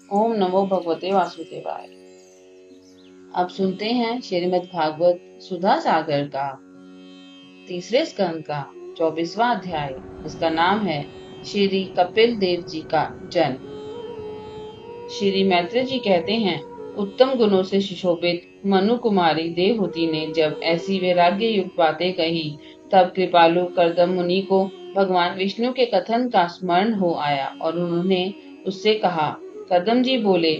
ओम नमो भगवते वासुदेवाय। अब सुनते हैं श्रीमद् भागवत सुधा सागर का तीसरे स्कंद का 24वां अध्याय, जिसका नाम है श्री कपिल देव जी का जन्म। श्री मैत्री जी कहते हैं, उत्तम गुणों से सुशोभित मनु कुमारी देवहूति ने जब ऐसी वैराग्य युक्त बातें कही, तब कृपालु कर्दम मुनि को भगवान विष्णु के कथन का स्मरण हो आया और उन्होंने उससे कहा। कर्दम जी बोले,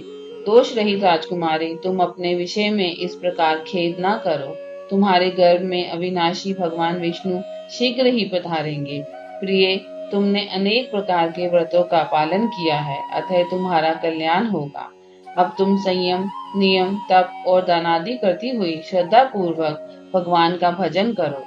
दोष रहित राजकुमारी, तुम अपने विषय में इस प्रकार खेद न करो। तुम्हारे गर्भ में अविनाशी भगवान विष्णु शीघ्र ही पधारेंगे। प्रिय, तुमने अनेक प्रकार के व्रतों का पालन किया है, अतः तुम्हारा कल्याण होगा। अब तुम संयम, नियम, तप और दान आदि करती हुई श्रद्धा पूर्वक भगवान का भजन करो।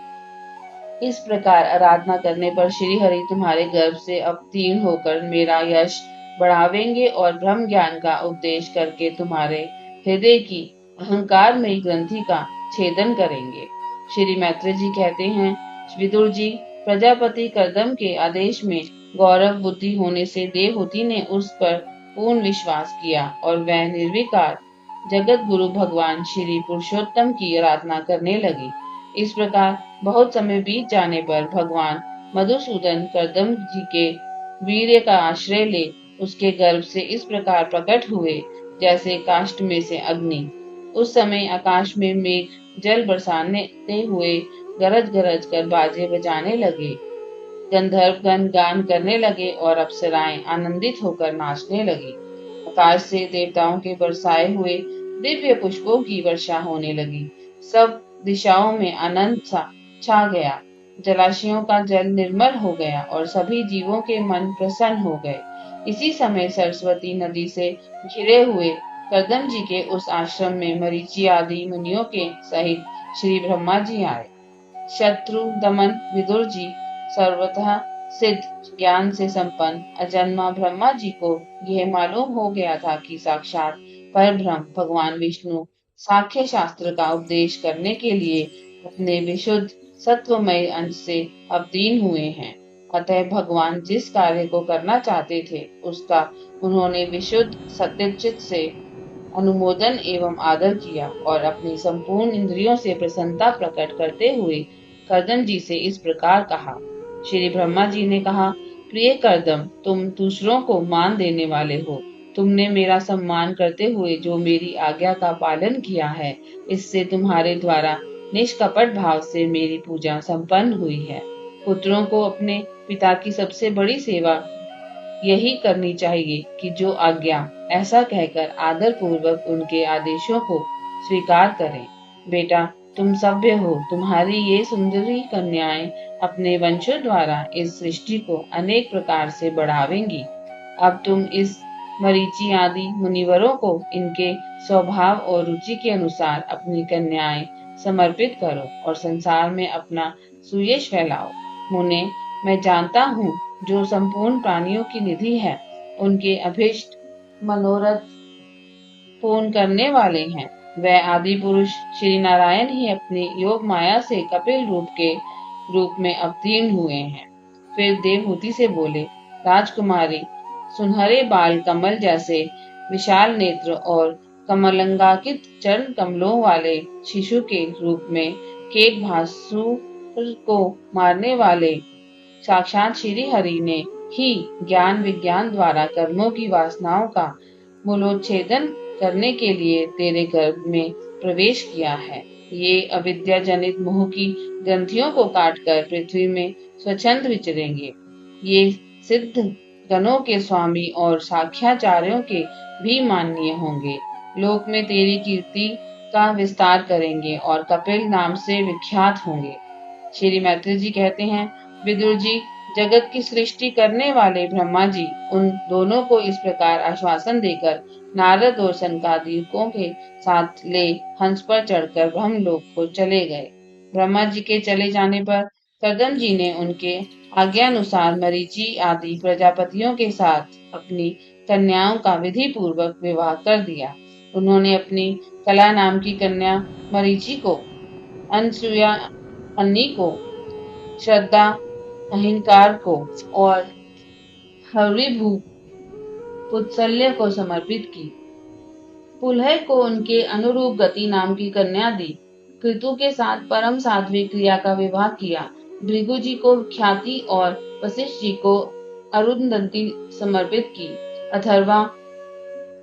इस प्रकार आराधना करने पर श्री हरि तुम्हारे गर्भ से अवतीर्ण होकर मेरा यश बढ़ावेंगे और ब्रह्म ज्ञान का उपदेश करके तुम्हारे हृदय की अहंकार में ग्रंथि का छेदन करेंगे। श्री मैत्री जी कहते हैं, विदुर जी, प्रजापति कर्दम के आदेश में गौरव बुद्धि होने से देवहूति ने उस पर पूर्ण विश्वास किया और वह निर्विकार जगत गुरु भगवान श्री पुरुषोत्तम की आराधना करने लगी। इस प्रकार बहुत समय बीत जाने पर भगवान मधुसूदन कर्दम जी के वीर्य का आश्रय ले उसके गर्भ से इस प्रकार प्रकट हुए, जैसे काष्ठ में से अग्नि। उस समय आकाश में मेघ जल बरसाने हुए गरज गरज कर बाजे बजाने लगे। गंधर्वगण गान करने लगे और अप्सराएं आनंदित होकर नाचने लगी। आकाश से देवताओं के बरसाए हुए दिव्य पुष्पों की वर्षा होने लगी। सब दिशाओं में आनंद सा छा गया। जलाशयों का जल निर्मल हो गया और सभी जीवों के मन प्रसन्न हो गए। इसी समय सरस्वती नदी से घिरे हुए कर्दम जी के उस आश्रम में मरीचि आदि मुनियों के सहित श्री ब्रह्मा जी आए। शत्रु दमन विदुर जी सर्वतः सिद्ध ज्ञान से संपन्न अजन्मा ब्रह्मा जी को यह मालूम हो गया था कि साक्षात परब्रह्म भगवान विष्णु सांख्य शास्त्र का उपदेश करने के लिए अपने विशुद्ध सत्वमय अंश से अवतीर्ण हुए हैं। अतः भगवान जिस कार्य को करना चाहते थे, उसका उन्होंने विशुद्ध सत्यचित से अनुमोदन एवं आदर किया और अपनी संपूर्ण इंद्रियों से प्रसन्नता प्रकट करते हुए कर्दम जी से इस प्रकार कहा। श्री ब्रह्मा जी ने कहा, प्रिय कर्दम, तुम दूसरों को मान देने वाले हो। तुमने मेरा सम्मान करते हुए जो मेरी आज्ञा का पालन किया है, इससे तुम्हारे द्वारा निष्कपट भाव से मेरी पूजा संपन्न हुई है। पुत्रों को अपने पिता की सबसे बड़ी सेवा यही करनी चाहिए कि जो आज्ञा, ऐसा कहकर आदर पूर्वक उनके आदेशों को स्वीकार करें। बेटा, तुम सभ्य हो, तुम्हारी ये सुंदरी कन्याएं अपने वंशों द्वारा इस सृष्टि को अनेक प्रकार से बढ़ावेंगी। अब तुम इस मरीचि आदि मुनिवरों को इनके स्वभाव और रुचि के अनुसार अपनी कन्याएं समर्पित करो और संसार में अपना सुयश फैलाओ। मुने, मैं जानता हूँ, जो संपूर्ण प्राणियों की निधि है, उनके अभिष्ट मनोरथ पूर्ण करने वाले हैं। वह आदि पुरुष श्री नारायण ही अपनी योग माया से कपिल रूप में अवतीर्ण हुए हैं। फिर देवहूति से बोले, राजकुमारी, सुनहरे बाल कमल जैसे विशाल नेत्र और कमलंगाकित चरण कमलों वाले शिशु के रूप में केट भासुर को मारने वाले साक्षात श्री हरि ने ही ज्ञान विज्ञान द्वारा कर्मों की वासनाओं का मूलोच्छेदन करने के लिए तेरे गर्भ में प्रवेश किया है। ये अविद्या जनित मोह की ग्रंथियों को काटकर पृथ्वी में स्वच्छंद विचरेंगे। ये सिद्ध गणों के स्वामी और साख्याचार्यों के भी माननीय होंगे। लोक में तेरी कीर्ति का विस्तार करेंगे और कपिल नाम से विख्यात होंगे। श्री मैत्री जी कहते हैं, विदुर जी, जगत की सृष्टि करने वाले ब्रह्मा जी उन दोनों को इस प्रकार आश्वासन देकर नारद और सनकादिकों के साथ ले हंस पर चढ़कर ब्रह्मलोक को चले गए। ब्रह्मा जी के चले जाने पर कर्दम जी ने उनके आज्ञानुसार मरीचि आदि प्रजापतियों के साथ अपनी कन्याओं का विधि पूर्वक विवाह कर दिया। उन्होंने अपनी कला नाम की कन्या मरीचि को, अनसुया अन्नी को, श्रद्धा अहिंकार को और हरिभू पुत्सल्य को समर्पित की। पुलह को उनके अनुरूप गति नाम की कन्या दी। कृतु के साथ परम साध्वी क्रिया का विवाह किया। भृगु जी को ख्याति और वशिष्ठ जी को अरुंधति समर्पित की। अथर्वा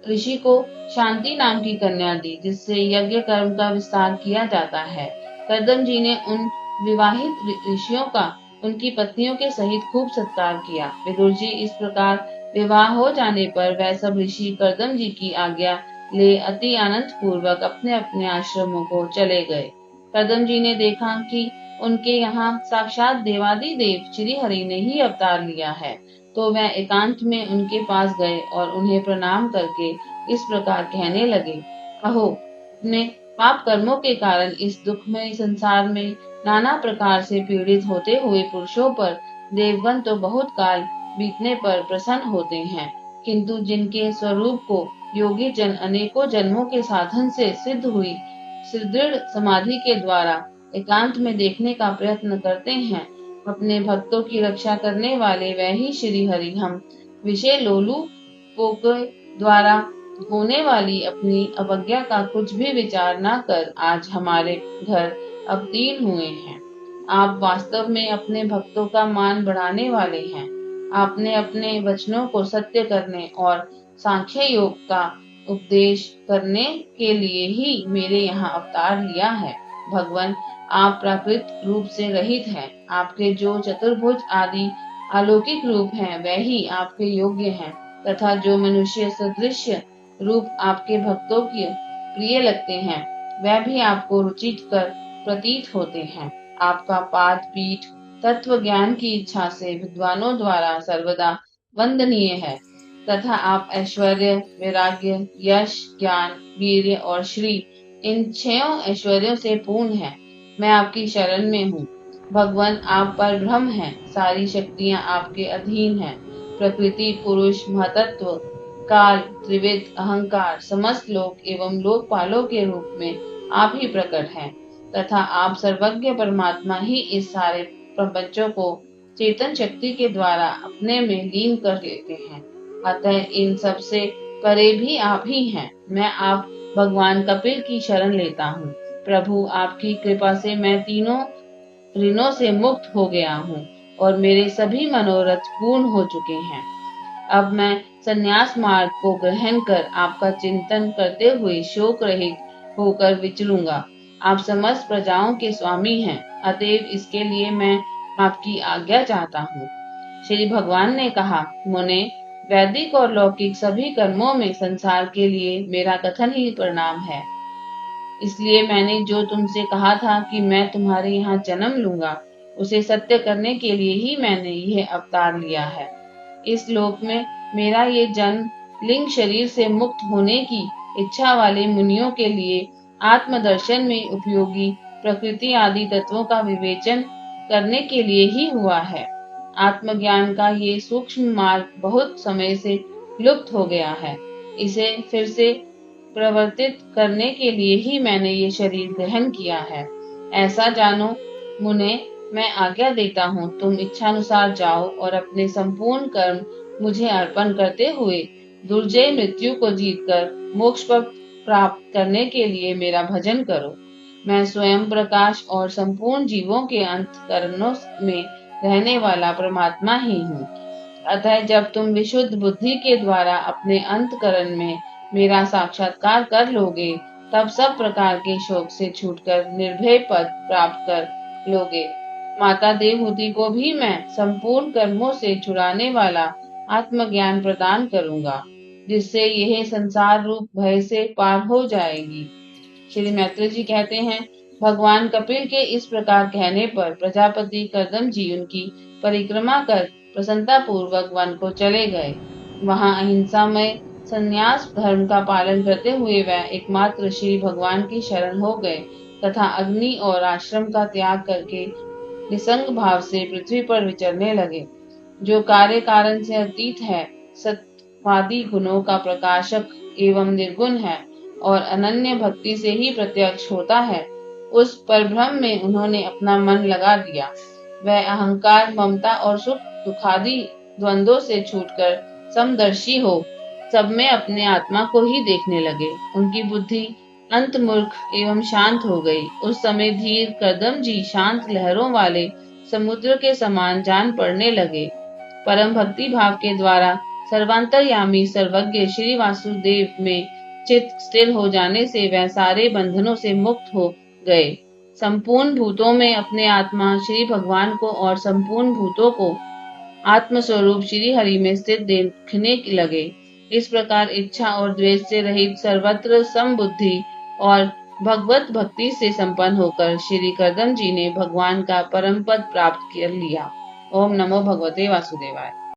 ऋषि को शांति नाम की कन्या दी, जिससे यज्ञ कर्म का विस्तार किया जाता है। कर्दम जी ने उन विवाहित ऋषियों का उनकी पत्नियों के सहित खूब सत्कार किया। विदुर जी इस प्रकार विवाह हो जाने पर वह सब ऋषि कर्दम जी की आज्ञा ले अति आनंद पूर्वक अपने अपने आश्रमों को चले गए। कर्दम जी ने देखा कि उनके यहाँ साक्षात देवादिदेव श्री हरि ने ही अवतार लिया है, तो वह एकांत में उनके पास गए और उन्हें प्रणाम करके इस प्रकार कहने लगे, अहो, अपने पाप कर्मों के कारण इस दुखमय संसार में नाना प्रकार से पीड़ित होते हुए पुरुषों पर देवगण तो बहुत काल बीतने पर प्रसन्न होते हैं, किंतु जिनके स्वरूप को योगी जन अनेकों जन्मों के साधन से सिद्ध हुई सुदृढ़ समाधि के द्वारा एकांत में देखने का प्रयत्न करते हैं, अपने भक्तों की रक्षा करने वाले वह ही श्री हरि हम विषय लोलुपों के द्वारा होने वाली अपनी अवज्ञा का कुछ भी विचार न कर आज हमारे घर अवतीर्ण हुए हैं। आप वास्तव में अपने भक्तों का मान बढ़ाने वाले हैं। आपने अपने वचनों को सत्य करने और सांख्य योग का उपदेश करने के लिए ही मेरे यहाँ अवतार लिया है। भगवान, आप प्राकृत रूप से रहित हैं। आपके जो चतुर्भुज आदि अलौकिक रूप हैं, वह ही आपके योग्य हैं, तथा जो मनुष्य सदृश रूप आपके भक्तों के प्रिय लगते हैं, वह भी आपको रुचिकर प्रतीत होते हैं। आपका पाद पीठ तत्व ज्ञान की इच्छा से विद्वानों द्वारा सर्वदा वंदनीय है, तथा आप ऐश्वर्य, वैराग्य, यश, ज्ञान, वीर्य और श्री इन 6 ऐश्वर्यों से पूर्ण है। मैं आपकी शरण में हूँ। भगवान, आप पर ब्रह्म हैं। सारी शक्तियाँ आपके अधीन हैं। प्रकृति, पुरुष, महतत्व, काल, त्रिविध, अहंकार, समस्त लोक एवं लोकपालों के रूप में आप ही प्रकट हैं, तथा आप सर्वज्ञ परमात्मा ही इस सारे प्रपंचों को चेतन शक्ति के द्वारा अपने में लीन कर लेते हैं। अतः इन सब से परे भी आप ही हैं। मैं आप भगवान कपिल की शरण लेता हूँ। प्रभु, आपकी कृपा से मैं तीनों ऋणों से मुक्त हो गया हूँ और मेरे सभी मनोरथ पूर्ण हो चुके हैं। अब मैं संन्यास मार्ग को ग्रहण कर आपका चिंतन करते हुए शोक रहित होकर विचरूंगा। आप समस्त प्रजाओं के स्वामी हैं, अतएव इसके लिए मैं आपकी आज्ञा चाहता हूँ। श्री भगवान ने कहा, मुने, वैदिक और लौकिक सभी कर्मों में संसार के लिए मेरा कथन ही प्रणाम है। इसलिए मैंने जो तुमसे कहा था कि मैं तुम्हारे यहाँ जन्म लूंगा, उसे सत्य करने के लिए ही मैंने यह अवतार लिया है। इस लोक में मेरा ये जन्म लिंग शरीर से मुक्त होने की इच्छा वाले मुनियों के लिए आत्मदर्शन में उपयोगी प्रकृति आदि तत्वों का विवेचन करने के लिए ही हुआ है। आत्मज्ञान का ये सूक्ष्म मार्ग बहुत समय से लुप्त हो गया है। इसे फिर से प्रवर्तित करने के लिए ही मैंने ये शरीर ग्रहण किया है। ऐसा जानो मुने, मैं आज्ञा देता हूँ, तुम इच्छानुसार जाओ और अपने संपूर्ण कर्म मुझे अर्पण करते हुए दुर्जय मृत्यु को जीतकर मोक्ष पद प्राप्त करने के लिए मेरा भजन करो। मैं स्वयं प्रकाश और संपूर्ण जीवों के अंतःकरणों में रहने वाला परमात्मा ही हूँ। अतः जब तुम विशुद्ध बुद्धि के द्वारा अपने अंतःकरण में मेरा साक्षात्कार कर लोगे, तब सब प्रकार के शोक से छूटकर निर्भय पद प्राप्त कर लोगे। माता देवहूति को भी मैं संपूर्ण कर्मों से छुड़ाने वाला आत्मज्ञान प्रदान करूंगा, जिससे यह संसार रूप भय से पार हो जाएगी। श्री मैत्री जी कहते हैं, भगवान कपिल के इस प्रकार कहने पर प्रजापति कर्दम जी उनकी परिक्रमा कर प्रसन्नता पूर्वक वन को चले गए। वहां अहिंसामय संन्यास धर्म का पालन करते हुए वह एकमात्र श्री भगवान की शरण हो गए तथा अग्नि और आश्रम का त्याग करके निसंग भाव से पृथ्वी पर विचरने लगे। जो कार्य कारण से अतीत है, सत्वादि गुणों का प्रकाशक एवं निर्गुण है और अनन्य भक्ति से ही प्रत्यक्ष होता है, उस परब्रह्म में उन्होंने अपना मन लगा दिया। वह अहंकार, ममता और सुख दुखादि द्वंद्वों से छूटकर समदर्शी हो सब में अपने आत्मा को ही देखने लगे। उनकी बुद्धि अंतर्मुख एवं शांत हो गई। उस समय धीर कदम जी शांत लहरों वाले समुद्र के समान जान पड़ने लगे। परम भक्ति भाव के द्वारा सर्वांतर्यामी सर्वज्ञ श्री वासुदेव में चित्त स्थिर हो जाने से वह सारे बंधनों से मुक्त हो गए। संपूर्ण भूतों में अपने आत्मा श्री भगवान को और संपूर्ण भूतों को आत्मस्वरूप श्री हरि में स्थित देखने लगे। इस प्रकार इच्छा और द्वेष से रहित सर्वत्र समबुद्धि और भगवत भक्ति से संपन्न होकर श्री कदम जी ने भगवान का परम पद प्राप्त कर लिया। ओम नमो भगवते वासुदेवाय।